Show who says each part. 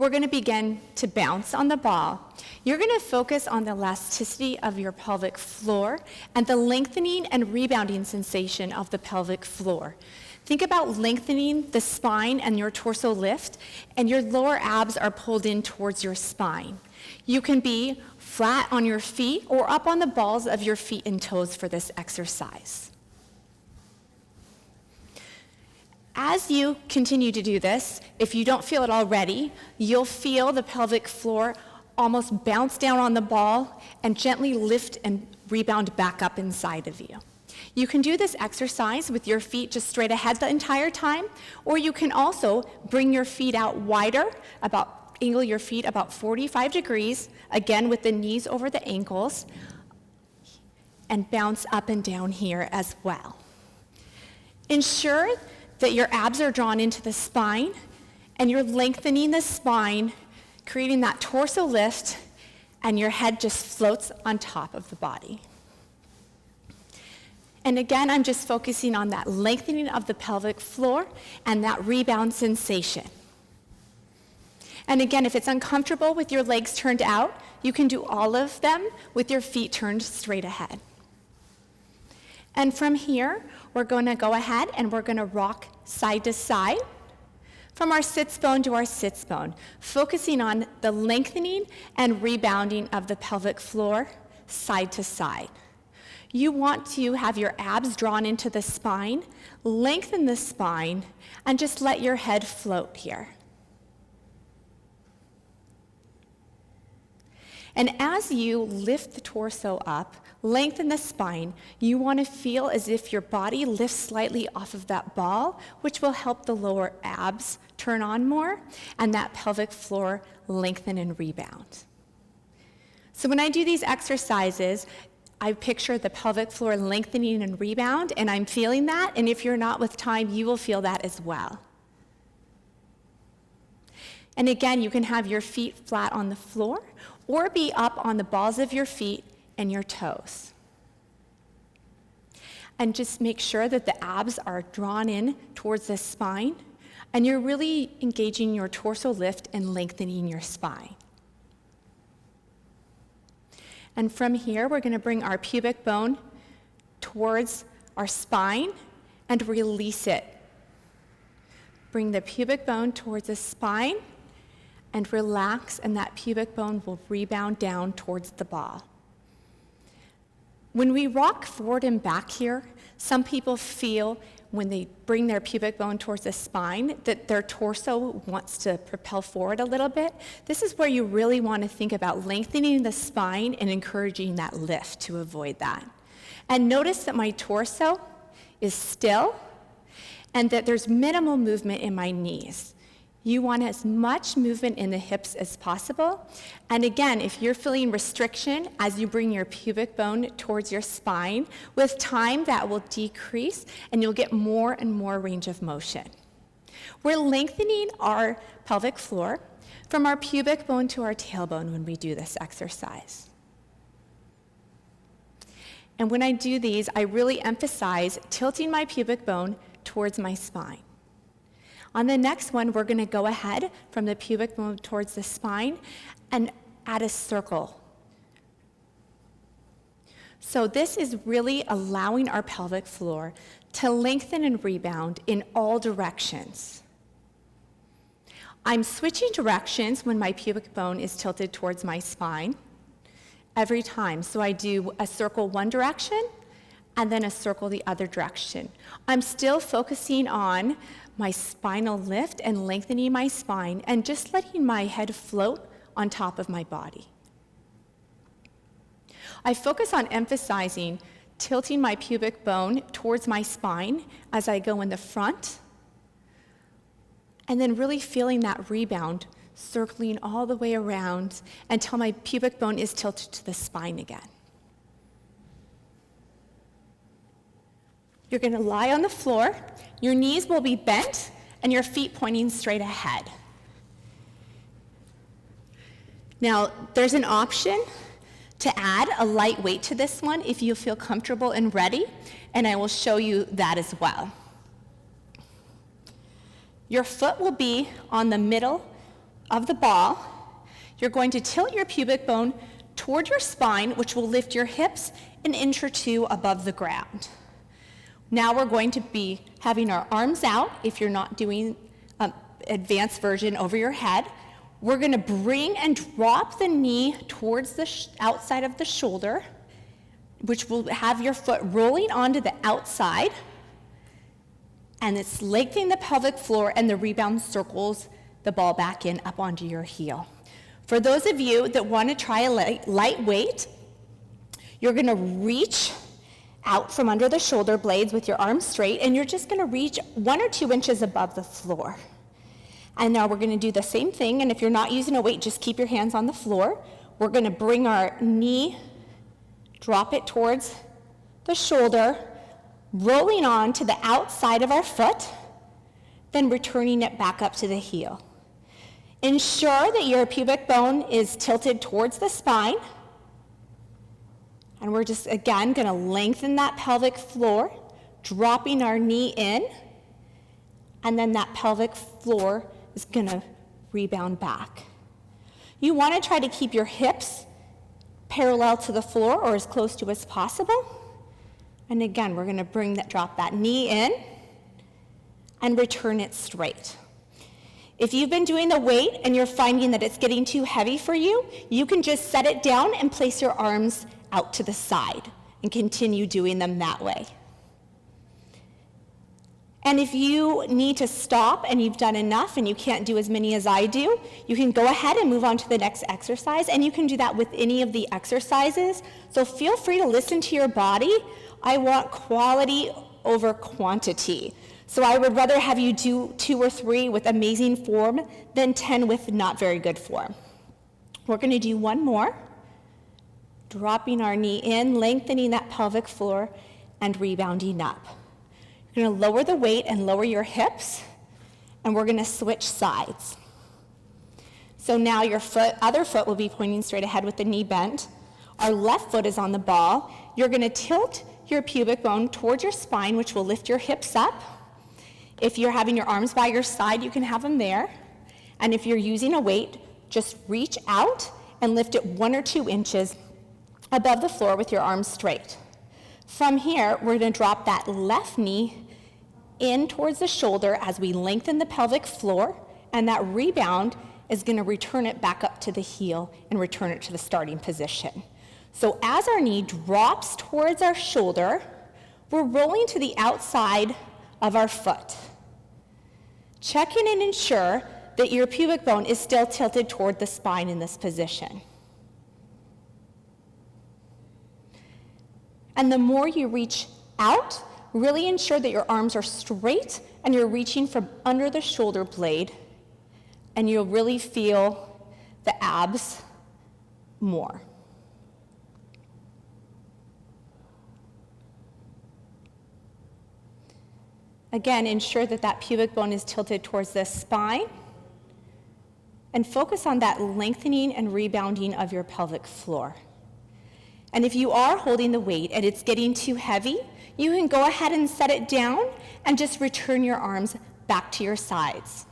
Speaker 1: we're going to begin to bounce on the ball. You're going to focus on the elasticity of your pelvic floor and the lengthening and rebounding sensation of the pelvic floor. Think about lengthening the spine and your torso lift, and your lower abs are pulled in towards your spine. You can be flat on your feet or up on the balls of your feet and toes for this exercise. As you continue to do this, if you don't feel it already, you'll feel the pelvic floor almost bounce down on the ball and gently lift and rebound back up inside of you. You can do this exercise with your feet just straight ahead the entire time, or you can also bring your feet out wider, angle your feet about 45 degrees, again with the knees over the ankles, and bounce up and down here as well. Ensure that your abs are drawn into the spine, and you're lengthening the spine, creating that torso lift, and your head just floats on top of the body. And again, I'm just focusing on that lengthening of the pelvic floor and that rebound sensation. And again, if it's uncomfortable with your legs turned out, you can do all of them with your feet turned straight ahead. And from here, we're going to go ahead and we're going to rock side to side from our sits bone to our sits bone, focusing on the lengthening and rebounding of the pelvic floor side to side. You want to have your abs drawn into the spine, lengthen the spine, and just let your head float here. And as you lift the torso up, lengthen the spine, you want to feel as if your body lifts slightly off of that ball, which will help the lower abs turn on more, and that pelvic floor lengthen and rebound. So when I do these exercises, I picture the pelvic floor lengthening and rebound, and I'm feeling that, and if you're not with time, you will feel that as well. And again, you can have your feet flat on the floor, or be up on the balls of your feet and your toes. And just make sure that the abs are drawn in towards the spine, and you're really engaging your torso lift and lengthening your spine. And from here, we're going to bring our pubic bone towards our spine and release it. Bring the pubic bone towards the spine and relax, and that pubic bone will rebound down towards the ball. When we rock forward and back here, some people feel when they bring their pubic bone towards the spine that their torso wants to propel forward a little bit. This is where you really want to think about lengthening the spine and encouraging that lift to avoid that. And notice that my torso is still and that there's minimal movement in my knees. You want as much movement in the hips as possible. And again, if you're feeling restriction as you bring your pubic bone towards your spine, with time that will decrease and you'll get more and more range of motion. We're lengthening our pelvic floor from our pubic bone to our tailbone when we do this exercise. And when I do these, I really emphasize tilting my pubic bone towards my spine. On the next one, we're going to go ahead from the pubic bone towards the spine and add a circle. So this is really allowing our pelvic floor to lengthen and rebound in all directions. I'm switching directions when my pubic bone is tilted towards my spine every time. So I do a circle one direction and then a circle the other direction. I'm still focusing on my spinal lift and lengthening my spine and just letting my head float on top of my body. I focus on emphasizing tilting my pubic bone towards my spine as I go in the front, and then really feeling that rebound circling all the way around until my pubic bone is tilted to the spine again. You're going to lie on the floor, your knees will be bent, and your feet pointing straight ahead. Now, there's an option to add a light weight to this one if you feel comfortable and ready, and I will show you that as well. Your foot will be on the middle of the ball, you're going to tilt your pubic bone toward your spine, which will lift your hips an inch or two above the ground. Now we're going to be having our arms out. If you're not doing advanced version over your head, we're going to bring and drop the knee towards the outside of the shoulder, which will have your foot rolling onto the outside, and it's lengthening the pelvic floor, and the rebound circles the ball back in up onto your heel. For those of you that want to try a light weight, you're going to reach out from under the shoulder blades with your arms straight, and you're just going to reach 1 or 2 inches above the floor. And now we're going to do the same thing, and if you're not using a weight, just keep your hands on the floor. We're going to bring our knee, drop it towards the shoulder, rolling on to the outside of our foot, then returning it back up to the heel. Ensure that your pubic bone is tilted towards the spine, and we're just, again, going to lengthen that pelvic floor, dropping our knee in, and then that pelvic floor is going to rebound back. You want to try to keep your hips parallel to the floor or as close to as possible. And again, we're going to drop that knee in and return it straight. If you've been doing the weight and you're finding that it's getting too heavy for you, you can just set it down and place your arms out to the side and continue doing them that way. And if you need to stop and you've done enough and you can't do as many as I do, you can go ahead and move on to the next exercise, and you can do that with any of the exercises. So feel free to listen to your body. I want quality over quantity. So I would rather have you do 2 or 3 with amazing form than 10 with not very good form. We're going to do one more, dropping our knee in, lengthening that pelvic floor, and rebounding up. You're going to lower the weight and lower your hips, and we're going to switch sides. So now your other foot will be pointing straight ahead with the knee bent. Our left foot is on the ball. You're going to tilt your pubic bone towards your spine, which will lift your hips up. If you're having your arms by your side, you can have them there. And if you're using a weight, just reach out and lift it 1 or 2 inches above the floor with your arms straight. From here, we're going to drop that left knee in towards the shoulder as we lengthen the pelvic floor, and that rebound is going to return it back up to the heel and return it to the starting position. So as our knee drops towards our shoulder, we're rolling to the outside of our foot. Check in and ensure that your pubic bone is still tilted toward the spine in this position. And the more you reach out, really ensure that your arms are straight and you're reaching from under the shoulder blade, and you'll really feel the abs more. Again, ensure that that pubic bone is tilted towards the spine, and focus on that lengthening and rebounding of your pelvic floor. And if you are holding the weight and it's getting too heavy, you can go ahead and set it down and just return your arms back to your sides.